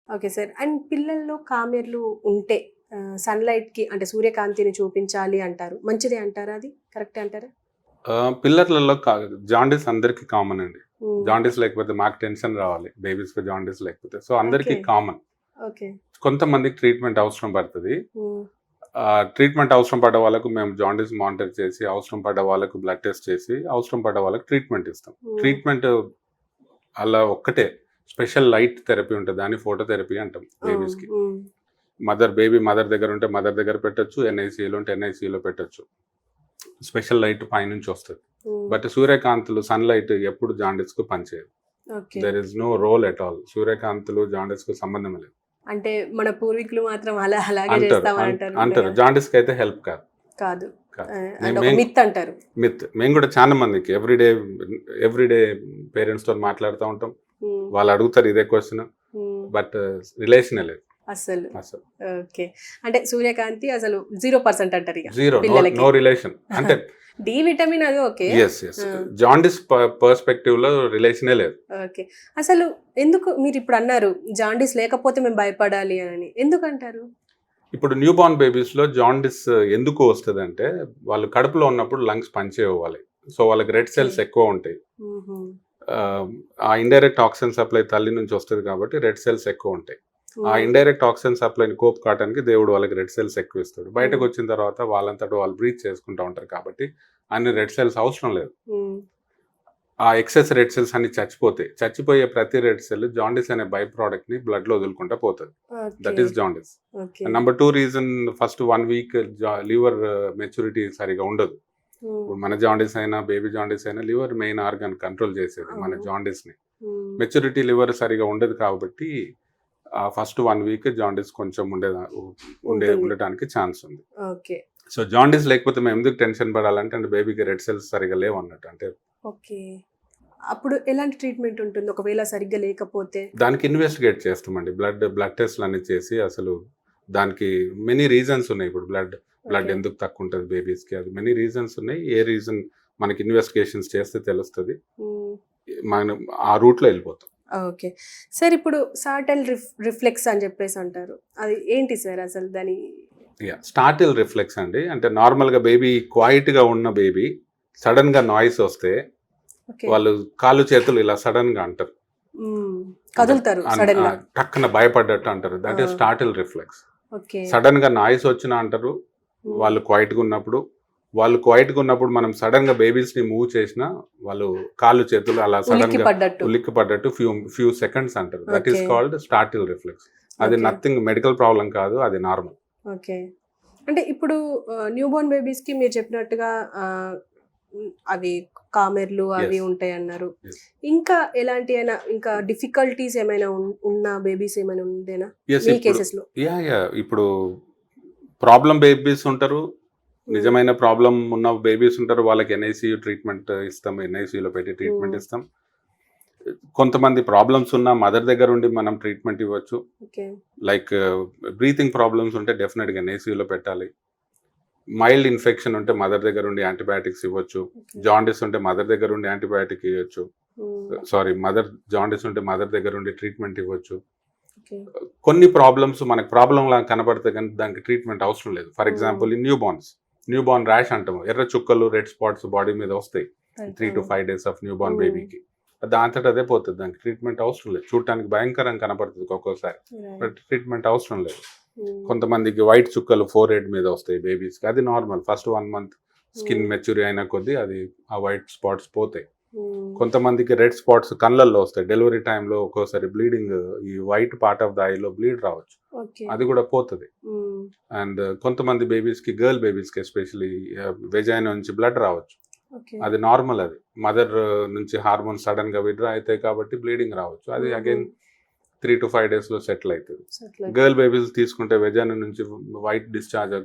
Okay sir. And పిల్లల్లో కామెర్లు ఉంటే సన్‌లైట్‌కి అంటే సూర్యకాంతిని చూపించాలి అంటారు. మంచిదే అంటారా అది? కరెక్టే అంటారా? పిల్లర్లలో జాండీస్ అందరికీ కామన్ అండి. హ్మ్. జాండీస్ లేకపోతే మాకు టెన్షన్ రావాలి. బేబీస్‌కి జాండీస్ లేకపోతే. సో, అందరికీ ఓకే. కామన్. ఓకే. కొంతమందికి ట్రీట్మెంట్ అవసరం పడతది. హ్మ్. ట్రీట్మెంట్ అవసరం పడ్డ వాళ్ళకు మేము జాండీస్ మానిటర్ చేసి, అవసరం పడ్డ వాళ్ళకు బ్లడ్ టెస్ట్ చేసి, అవసరం పడ్డ వాళ్ళకి ట్రీట్మెంట్ ఇస్తాం. హ్మ్. ట్రీట్మెంట్ అలా ఒక్కటే స్పెషల్ లైట్ థెరపీ ఉంటది. దాన్ని ఫోటో థెరపీ అంటాం హ్మ్. బేబీస్‌కి. హ్మ్. బేబీ మదర్ దగ్గర ఉంటే మదర్ దగ్గర పెట్టొచ్చు. ఎన్ఐసీయూలో ఉంటే ఎన్ఐసీయూలో పెట్టొచ్చు. స్పెషల్ లైట్ పైనుంచి వస్తది. హ్మ్. బట్ సూర్యకాంతులు సన్‌లైట్ ఎప్పుడు జాండీస్‌కు పనిచేయదు. Okay. There is no role at all. సూర్యకాంతులు జాండీస్‌కు సంబంధమే లేదు. అంటే మన పూర్వీకులు మాత్రం అలాగే అంటారు. చేస్తామని అంటారు అంటారు. కదా! జాండీస్‌కైతే హెల్ప్ కాదు. కాదు. కాదు. అంటే ఒక మేము మిత్ అంటారు. మిత్. మేము కూడా చాలా మందికి ఎవ్రీడే పేరెంట్స్‌తోని మాట్లాడుతా ఉంటాం. హ్మ్. వాళ్ళు అడుగుతారు ఇదే క్వెషన్. హ్మ్. బట్ రిలేషనే లేదు అస్సలు. అసలు. ఓకే. అంటే సూర్యకాంతి అసలు 0% అంటారిక జీరో. పిల్లలకి. No relation. అంటే డి విటమిన్ అది ఓకే. యెస్. ఆ! జాండీస్ పర్స్‌పెక్టివ్‌లో రిలేషనే లేదు. ఓకే. అసలు ఎందుకు మీరిప్పుడు అన్నారు జాండీస్ లేకపోతే మేము భయపడాలి అని. ఎందుకంటారు? ఇప్పుడు న్యూ బార్న్ బేబీస్‌లో జాండీస్ ఎందుకు వస్తదంటే, వాళ్ళు కడుపులో ఉన్నప్పుడు లంగ్స్ పనిచేయవ్వాలి. సో, వాళ్ళకి రెడ్ ఓకే. సెల్స్ ఎక్కువ ఉంటాయి. హుహు. ఆ ఇండైరెక్ట్ ఆక్సిజన్ సప్లై తల్లి నుంచి వస్తది కాబట్టి రెడ్ సెల్స్ ఎక్కువ ఉంటాయి. ఆ హ్మ్. ఇండైరెక్ట్ ఆక్సిజన్ సప్లైని కోప్ కావడానికి దేవుడు వాళ్ళకి రెడ్ సెల్స్ ఎక్కువ ఇస్తాడు. హ్మ్. బయటకొచ్చిన తర్వాత వాళ్ళంతట వాళ్ళు బ్రీత్ చేసుకుంటా ఉంటారు కాబట్టి అన్ని రెడ్ సెల్స్ అవసరం లేదు. హ్మ్. ఆ ఎక్సెస్ రెడ్ సెల్స్ అన్ని చచ్చిపోతాయి. చచ్చిపోయే ప్రతి రెడ్ సెల్ జాండీస్ అనే బై ప్రొడక్ట్‌ని బ్లడ్‌లో వదులుకుంటా పోతది. Okay. That is jaundice. Okay. Number 2 reason first 1 week liver maturity సరిగ్గా ఉండదు. హ్మ్. ఇప్పుడు మన జాండీస్ అయినా, బేబీ జాండీస్ అయినా లివర్ మెయిన్ ఆర్గాన్ కంట్రోల్ చేసేది మన అవును. జాండీస్‌ని. హ్మ్. మెచ్యూరిటీ లివర్ సరిగ్గా ఉండదు కాబట్టి ఫస్ట్ 1 వీక్ జాండీస్ కొంచెం ఉంటుంది. ఉండటానికి ఛాన్స్ ఉంది. ఓకే. సో, జాండీస్ లేకపోతే మేము ఎందుకు టెన్షన్ పడాలంటే అంటే బేబీకి రెడ్ సెల్స్ సరిగ్గా లేవన్నట్టు. అంటే ఓకే. అప్పుడు ఎలాంటి ట్రీట్‌మెంట్ ఉంటుంది? ఒకవేళ సరిగ్గా లేకపోతే? దానికి ఇన్వెస్టిగేట్ చేస్తామండి. బ్లడ్ టెస్ట్‌లన్నీ చేసి అసలు దానికి మెనీ రీజన్స్ ఉన్నాయి. ఇప్పుడు బ్లడ్ బ్లడ్ ఓకే. ఎందుకు తక్కువుంటది బేబీస్‌కి అది మెనీ రీజన్స్ ఉన్నాయి. ఏ రీజన్ మనకి ఇన్వెస్టిగేషన్స్ చేస్తే తెలుస్తది. హ్మ్. మనం ఆ రూట్‌లో ఎళ్ళిపోతాం. ఓకే. సార్ ఇప్పుడు సాటల్ రిఫ్లెక్స్ అని చెప్పేసి అంటారు. అది ఏంటి సార్ అసలు దాని స్టార్టిల్ రిఫ్లెక్స్ అండి. అంటే నార్మల్‌గా బేబీ క్వైట్‌గా ఉన్న బేబీ సడెన్‌గా నాయిస్ వస్తే ఓకే. వాళ్ళు కాళ్ళు, చేతులు ఇలా సడెన్‌గా అంటారు. హ్మ్. అంటే కదులుతారు సడెన్‌గా. టక్కున భయపడ్డట్టు అంటారు. ఆ! That is startle reflex. Okay. సడెన్‌గా నాయిస్ వచ్చినా అంటారు. హ్మ్. వాళ్ళు క్వైట్‌గా ఉన్నప్పుడు. వాళ్ళు క్వైట్‌గా ఉన్నప్పుడు మనం సడెన్‌గా బేబీస్‌ని మూవ్ చేసినా వాళ్ళు కాళ్ళు, చేతులు అలా ఉలిక్కి సడెన్‌గా పడ్డట్టు. ఉలిక్కి పడ్డట్టు ఫ్యూ సెకండ్స్ అంటారు. That is okay. Called startle reflex. అది ఓకే. నథింగ్ మెడికల్ ప్రాబ్లమ్ కాదు. అది నార్మల్. ఓకే. అంటే ఇప్పుడు న్యూ బోర్న్ బేబీస్‌కి మీరు చెప్పినట్టుగా ఆహ్, అవి కామెర్లు అవి యెస్. ఉంటాయన్నారు. యెస్. ఇంకా ఎలాంటియైనా ఇంకా డిఫికల్టీస్ ఏమైనా ఉన్న బేబీస్ ఏమైనా ఉండేనా? యెస్. మీ కేసెస్‌లో? ఇప్పుడు ప్రాబ్లమ్ బేబీస్ ఉంటారు. హ్మ్. నిజమైన ప్రాబ్లమ్ ఉన్న బేబీస్ ఉంటారు. వాళ్ళకి ఎన్ఐసీయూ ట్రీట్మెంట్ ఇస్తాం. ఎన్ఐసీయూలో పెట్టి హ్మ్. ట్రీట్మెంట్ ఇస్తాం. కొంతమంది ప్రాబ్లమ్స్ ఉన్న మదర్ దగ్గరుండి మనం ట్రీట్మెంట్ ఇవ్వచ్చు. ఓకే. లైక్ బ్రీతింగ్ ప్రాబ్లమ్స్ ఉంటే డెఫినిట్‌గా ఎన్ఐసీయూలో పెట్టాలి. మైల్డ్ ఇన్ఫెక్షన్ ఉంటే మదర్ దగ్గరుండి యాంటీబయాటిక్స్ ఇవ్వచ్చు. ఓకే. జాండీస్ ఉంటే మదర్ దగ్గరుండి యాంటీబయాటిక్ ఇయ్యొచ్చు. హ్మ్. జాండీస్ ఉంటే మదర్ దగ్గరుండి ట్రీట్మెంట్ ఇవ్వచ్చు. ఓకే. కొన్ని ప్రాబ్లమ్స్ మనకు ప్రాబ్లమ్‌లాగా కనపడితే గాని దానికి ట్రీట్మెంట్ అవసరం లేదు. ఫర్ హ్మ్. ఎగ్జాంపుల్ ఈ న్యూ బార్న్ ర్యాష్ అంటాము. ఎర్ర చుక్కలు, రెడ్ స్పాట్స్ బాడీ మీద వస్తాయి. Right. 3-5 days of new born హ్మ్. బేబీకి. దానంతట అదే పోతది. దానికి ట్రీట్మెంట్ అవసరం లేదు. చూడటానికి భయంకరంగా కనపడుతది ఒక్కోసారి. But right. ట్రీట్మెంట్ అవసరం లేదు. హ్మ్. కొంతమందికి వైట్ చుక్కలు ఫోర్‌హెడ్ మీద వస్తాయి బేబీస్‌కి. అది నార్మల్. ఫస్ట్ 1 మంత్ స్కిన్ హ్మ్. మెచ్యూర్ అయిన కొద్దీ అది ఆ వైట్ స్పాట్స్ పోతాయి. హ్మ్. కొంతమందికి రెడ్ స్పాట్స్ కళ్ళల్లో వస్తాయి. డెలివరీ టైమ్‌లో ఒక్కోసారి బ్లీడింగ్ ఈ వైట్ పార్ట్ ఆఫ్ ద ఐలో బ్లీడ్ రావచ్చు. ఓకే. అది కూడా పోతది. హ్మ్. అండ్ కొంతమంది గర్ల్ బేబీస్‌కి ఎస్పెషల్లీ వెజైనా నుంచి బ్లడ్ రావచ్చు. ఓకే. అది నార్మల్ అది. మదర్ నుంచి హార్మోన్స్ సడెన్‌గా విత్‌డ్రా అయితాయి కాబట్టి బ్లీడింగ్ రావచ్చు. అది హుహు. అగైన్ 3-5 డేస్‌లో సెటిల్ అయితది. సెటిల్ గర్ల్ అయిపోయింది. బేబీస్ తీసుకుంటే వెజైనా నుంచి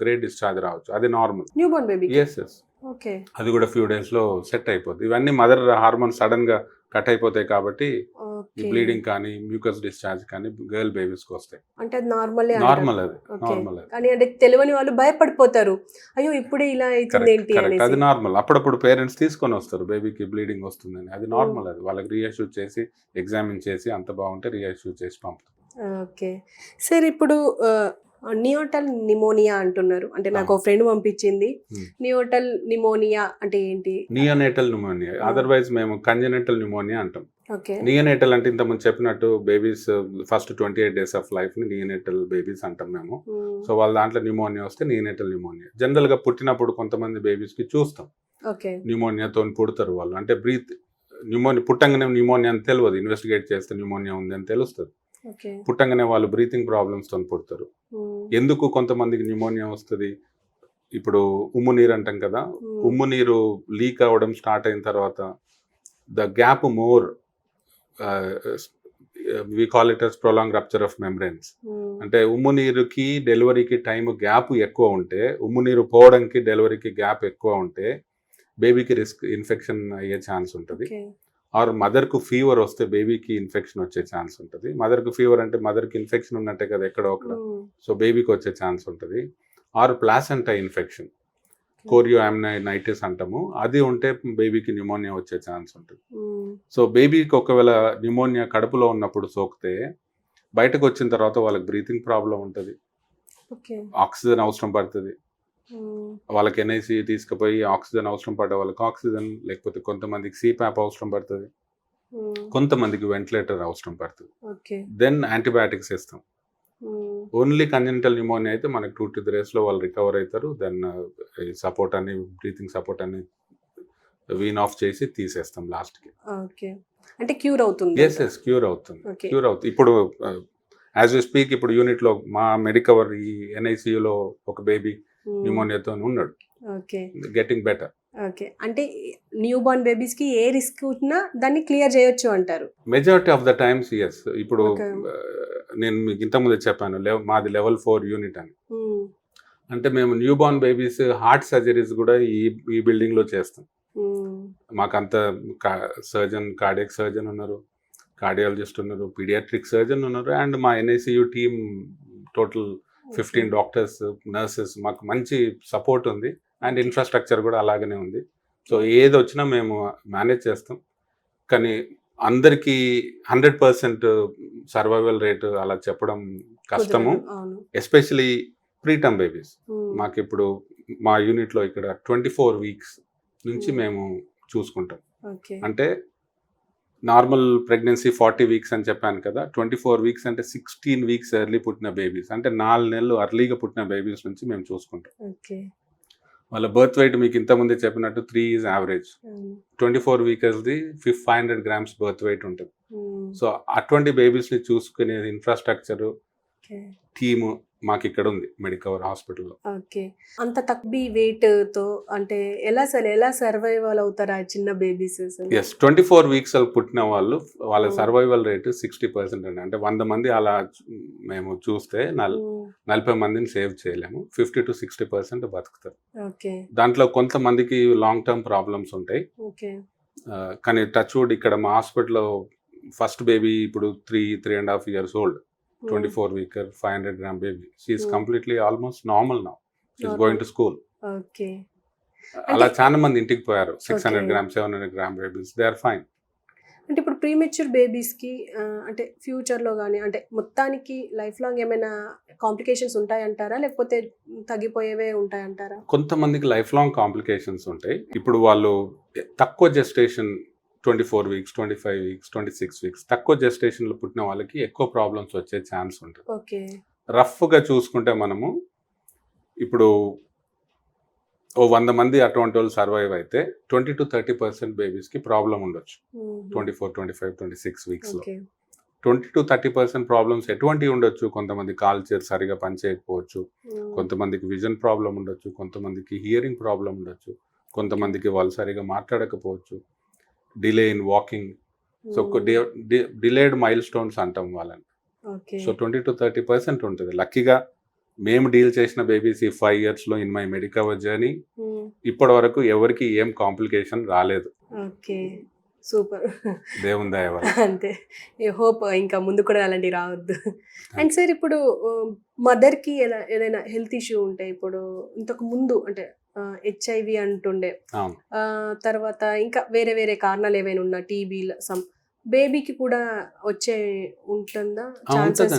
గ్రే డిశ్చార్జ్ రావచ్చు. అది నార్మల్. న్యూ బోర్న్ బేబీకి. యెస్. ఓకే. అది కూడా ఫ్యూ డేస్‌లో సెట్ అయిపోద్ది. ఇవన్నీ మదర్ హార్మోన్స్ సడెన్‌గా కట్ అయిపోతాయి కాబట్టి ఈ ఓకే. బ్లీడింగ్ కానీ, మ్యూకస్ డిశ్చార్జ్ కానీ గర్ల్ బేబీస్‌కొస్తాయి. అంటే అది నార్మలే అంటారు. నార్మల్ అది. ఓకే. నార్మల్ అది. కానీ అంటే తెలవని వాళ్ళు భయపడిపోతారు. అయ్యో! ఇప్పుడే ఇలా అయితుందేంటి కరెక్ట్. అనేసి. అది నార్మల్. అప్పుడప్పుడు పేరెంట్స్ తీసుకొనొస్తారు. బేబీకి బ్లీడింగ్ వస్తుందని. అది హ్మ్. నార్మల్ అది. వాళ్ళకి రీఅష్యూర్ చేసి, ఎగ్జామిన్ చేసి అంత బాగుంటే రీఅష్యూర్ చేసి పంపుతాం. ఓకే. సార్ ఇప్పుడు నియోటల్ నిమోనియా అంటున్నారు. అంటే నాకు ఒక ఫ్రెండ్ పంపించింది. నియోటల్ నిమోనియా అంటే ఏంటి? నియోనేటల్ న్యూమోనియా, అదర్వైజ్ మేము కంజెనిటల్ న్యూమోనియా అంటాం. ఓకే. నియోనేటల్ అంటే ఇంతకుముందు చెప్పినట్టు బేబీస్ ఫస్ట్ 28 days ఆఫ్ లైఫ్ని నియోనేటల్ బేబీస్ అంటాం మేము. సో వాళ్ళ దాంట్లో న్యూమోనియా వస్తే నియోనేటల్ న్యూమోనియా. జనరల్గా పుట్టినప్పుడు కొంతమంది బేబీస్కి చూస్తాం ఓకే. న్యూమోనియాతో పుడతారు వాళ్ళు. అంటే న్యూమోనియా పుట్టంగానే న్యూమోనియా అని తెలియదు, ఇన్వెస్టిగేట్ చేస్తే న్యూమోనియా ఉంది అని తెలుస్తుంది. ఓకే. పుట్టంగానే వాళ్ళు బ్రీతింగ్ ప్రాబ్లమ్స్తో పుడతారు. ఎందుకు కొంతమందికి న్యూమోనియా వస్తుంది? ఇప్పుడు ఉమ్ము నీరు అంటాం కదా, ఉమ్ము నీరు లీక్ అవ్వడం స్టార్ట్ అయిన తర్వాత the gap more, we call it as prolong rupture of membranes. అంటే ఉమ్ము నీరుకి డెలివరీకి టైం గ్యాప్ ఎక్కువ ఉంటే, ఉమ్ము నీరు పోవడానికి డెలివరీకి గ్యాప్ ఎక్కువ ఉంటే బేబీకి ఇన్ఫెక్షన్ అయ్యే ఛాన్స్ ఉంటుంది. ఆర్ మదర్కు ఫీవర్ వస్తే బేబీకి ఇన్ఫెక్షన్ వచ్చే ఛాన్స్ ఉంటుంది. మదర్కు ఫీవర్ అంటే మదర్కి ఇన్ఫెక్షన్ ఉన్నట్టే కదా ఎక్కడో అక్కడ, సో బేబీకి వచ్చే ఛాన్స్ ఉంటుంది. ఆర్ ప్లాసెంటా ఇన్ఫెక్షన్, కోరియోఅమ్నైటిస్ అంటాము, అది ఉంటే బేబీకి న్యూమోనియా వచ్చే ఛాన్స్ ఉంటుంది. సో బేబీకి ఒకవేళ న్యూమోనియా కడుపులో ఉన్నప్పుడు సోకితే బయటకు వచ్చిన తర్వాత వాళ్ళకి బ్రీతింగ్ ప్రాబ్లం ఉంటుంది, ఆక్సిజన్ అవసరం పడుతుంది. వాళ్ళకి ఎన్ఐసి తీసుకుపోయి ఆక్సిజన్ అవసరం పడ్డ వాళ్ళకి ఆక్సిజన్, లేకపోతే కొంతమందికి సిప్యాప్ అవసరం పడుతుంది, కొంతమందికి వెంటిలేటర్ అవసరం పడుతుంది. దెన్ యాంటీబయాటిక్స్ ఇస్తాం. ఓన్లీ కంజెనిటల్ న్యూమోనియా అయితే మనకి 2 to 3 days వాళ్ళు రికవర్ అవుతారు. దెన్ సపోర్ట్ అని, బ్రీతింగ్ సపోర్ట్ అని వీన్ ఆఫ్ చేసి తీసేస్తాం లాస్ట్కి. అంటే క్యూర్ అవుతుంది. ఎస్ క్యూర్ అవుతుంది. ఇప్పుడు యాజ్ వి స్పీక్ ఇప్పుడు యూనిట్లో మా మెడికవర్ ఈ ఎన్ఐసియులో ఒక బేబీ న్యూమోనియాతో ఉన్నాడు, గెటింగ్ బెటర్. ఓకే. అంటే న్యూ బోర్న్ బేబీస్ కి ఏ రిస్క్ ఉన్నా దాన్ని క్లియర్ చేయొచ్చు అంటారు. Majority of the times yes. ఇప్పుడు నేను మీకు ఇంతకుముందు చెప్పాను మాది level 4 యూనిట్ అని. అంటే మేము new born babies heart surgeries కూడా ఈ బిల్డింగ్ లో చేస్తాం. మాకంత సర్జన్, కార్డియాక్ సర్జన్ ఉన్నారు, కార్డియాలజిస్ట్ ఉన్నారు, పీడియాట్రిక్ సర్జన్ ఉన్నారు, అండ్ మా NICU team total 15 doctors, nurses, మాకు మంచి సపోర్ట్ ఉంది. అండ్ ఇన్ఫ్రాస్ట్రక్చర్ కూడా అలాగనే ఉంది. సో ఏది వచ్చినా మేము మేనేజ్ చేస్తాం. కానీ అందరికీ 100% సర్వైవల్ రేటు అలా చెప్పడం కష్టము, ఎస్పెషలీ ప్రీటర్మ్ బేబీస్. మాకు ఇప్పుడు మా యూనిట్లో ఇక్కడ 24 weeks నుంచి మేము చూసుకుంటాం. అంటే నార్మల్ ప్రెగ్నెన్సీ 40 weeks అని చెప్పాను కదా, 24 weeks అంటే 16 weeks ఎర్లీ పుట్టిన బేబీస్, అంటే 4 నెలలు అర్లీగా పుట్టిన బేబీస్ నుంచి మేము చూసుకుంటాం. వాళ్ళ బర్త్ వెయిట్ మీకు ఇంతకుముందే చెప్పినట్టు 3 is average. 24 weeksది 500 grams birth weight ఉంటుంది. సో అటువంటి బేబీస్ని చూసుకునే ఇన్ఫ్రాస్ట్రక్చర్, టీము మాకు ఇక్కడ ఉంది మెడికవర్ హాస్పిటల్లో. ఓకే. అంత తక్కువ వెయిట్ తో అంటే ఎలా సర్వైవల్ అవుతారు ఆ చిన్న బేబీస్? ఎస్, 24 weeks పుట్టిన వాళ్ళు వాళ్ళ సర్వైవల్ రేటు 60% అండి. అంటే 100 మంది అలా మేము చూస్తే 40 మందిని సేవ్ చేయలేము, 50 to 60% బతుకుతారు. దాంట్లో కొంతమందికి లాంగ్ టర్మ్ ప్రాబ్లమ్స్ ఉంటాయి. కానీ టచ్ వుడ్ ఇక్కడ మా హాస్పిటల్లో ఫస్ట్ బేబీ ఇప్పుడు 3.5 years old, 24 weeker 500 gram baby. She is completely almost normal now. She is going to school. Okay. అలా చాలా మంది ఇంటికి పోయారు. 600 grams 700 gram babies, they are fine. అంటే ఇప్పుడు ప్రీమెచ్యూర్ బేబీస్ కి అంటే ఫ్యూచర్ లో కానీ అంటే మొత్తానికి లైఫ్ లాంగ్ ఏమైనా కాంప్లికేషన్స్ ఉంటాయంటారా, లేకపోతే తగ్గిపోయేవే ఉంటాయంటారా? కొంతమందికి లైఫ్ లాంగ్ కాంప్లికేషన్స్ ఉంటాయి. ఇప్పుడు వాళ్ళు తక్కువ జెస్టేషన్ 24 weeks, 25 weeks, 26 weeks తక్కువ జెస్టేషన్లో పుట్టిన వాళ్ళకి ఎక్కువ ప్రాబ్లమ్స్ వచ్చే ఛాన్స్ ఉంటుంది. రఫ్గా చూసుకుంటే మనము ఇప్పుడు 100 మంది అటువంటి వాళ్ళు సర్వైవ్ అయితే 20 to 30% బేబీస్కి ప్రాబ్లం ఉండొచ్చు 24, 25, 26 weeksలో. 20 to 30% ప్రాబ్లమ్స్ ఎటువంటివి ఉండొచ్చు? కొంతమంది కాల్చర్ సరిగా పనిచేయకపోవచ్చు, కొంతమందికి విజన్ ప్రాబ్లం ఉండొచ్చు, కొంతమందికి హియరింగ్ ప్రాబ్లం ఉండొచ్చు, కొంతమందికి వాళ్ళు సరిగా మాట్లాడకపోవచ్చు, delay in walking. So delayed milestones అంటాం వాళ్ళని. సో 20 to 30% ఉంటుంది. లక్కీగా మేము డీల్ చేసిన బేబీస్ ఈ 5 yearsలో ఇన్ మై మెడికవర్ జర్నీ ఇప్పటి వరకు ఎవరికి ఏం కాంప్లికేషన్ రాలేదు. సూపర్, దేవుని దయ వల్ల. అంతే, హోప్ ఇంకా ముందు కూడా అలాంటివి రావద్దు. అండ్ సార్ ఇప్పుడు మదర్కి ఏదైనా హెల్త్ ఇష్యూ ఉంటే, ఇప్పుడు ఇంతకు ముందు అంటే HIV అంటుండే, తర్వాత ఇంకా వేరే వేరే కారణాలు ఏవైనా ఉన్నా, టీబీ, బేబీకి కూడా వచ్చే ఉంటుందా ఛాన్సెస్?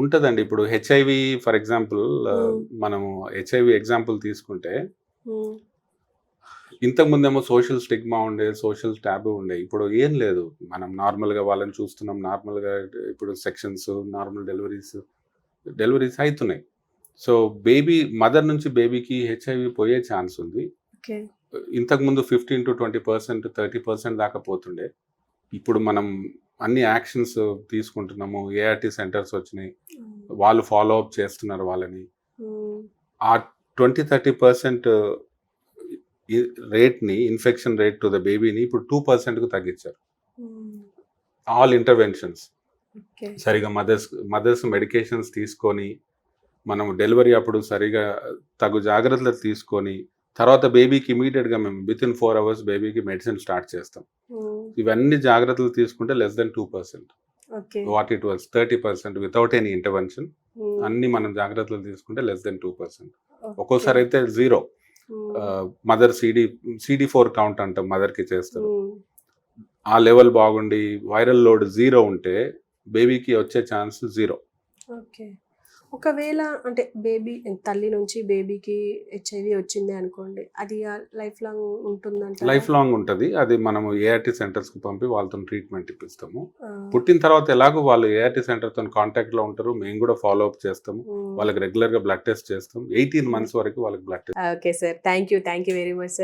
ఉంటదండి. ఇప్పుడు హెచ్ఐవి ఫర్ ఎగ్జాంపుల్ Hmm. మనము హెచ్ఐవి ఎగ్జాంపుల్ తీసుకుంటే ఇంతకు ముందేమో సోషల్ స్టిగ్మా ఉండే, సోషల్ ట్యాబు ఉండే. ఇప్పుడు ఏం లేదు. మనం నార్మల్‌గా వాళ్ళని చూస్తున్నాం. నార్మల్‌గా ఇప్పుడు సెక్షన్స్, నార్మల్ డెలివరీస్ అయితున్నాయి. సో, మదర్ నుంచి బేబీకి హెచ్ఐవి పోయే ఛాన్స్ ఉంది. ఓకే. ఇంతకుముందు 15-20%, 30% దాకా పోతుండే. ఇప్పుడు మనం అన్ని యాక్షన్స్ తీసుకుంటున్నాము. ఏఆర్టీ సెంటర్స్ వచ్చినాయి. వాళ్ళు ఫాలో అప్ చేస్తున్నారు వాళ్ళని. ఆ 20-30% రేట్‌ని, ఇన్ఫెక్షన్ రేట్ టు ద బేబీని ఇప్పుడు 2%కు తగ్గించారు. All interventions. ఓకే. సరిగా మదర్స్ మెడికేషన్స్ తీసుకొని, మనం డెలివరీ అప్పుడు సరిగా తగు జాగ్రత్తలు తీసుకొని, తర్వాత బేబీకి ఇమ్మీడియేట్‌గా మేము వితిన్ 4 అవర్స్ బేబీకి మెడిసిన్ స్టార్ట్ చేస్తాం. ఇవన్నీ జాగ్రత్తలు తీసుకుంటే less than 2%. Okay. What it was 30% without any intervention. అన్ని మనం జాగ్రత్తలు తీసుకుంటే లెస్ దెన్ 2%. ఒక్కోసారి అయితే 0. మదర్ CD4 కౌంట్ అంటాం మదర్‌కి చేస్తారు. ఆ లెవెల్ బాగుండి వైరల్ లోడ్ 0 ఉంటే బేబీకి వచ్చే ఛాన్స్ 0. ఓకే. ఒకవేళ అంటే బేబీ తల్లి నుంచి బేబీకి హెచ్ఐవి వచ్చింది అనుకోండి, అది లైఫ్ లాంగ్ ఉంటుందంటారా? లైఫ్ లాంగ్ ఉంటది. అది మనము ఏఆర్టీ సెంటర్స్‌కి పంపి వాళ్ళతోని ట్రీట్మెంట్ ఇప్పిస్తాము. పుట్టిన తర్వాత ఎలాగో వాళ్ళు ఏఆర్టీ సెంటర్‌తోని కాంటాక్ట్‌లో ఉంటారు. మేము కూడా ఫాలో అప్ చేస్తాము. వాళ్ళకి రెగ్యులర్‌గా బ్లడ్ టెస్ట్ చేస్తాం. 18 మంత్స్ వరకు వాళ్ళకి blood test. Okay sir. Thank you very much sir.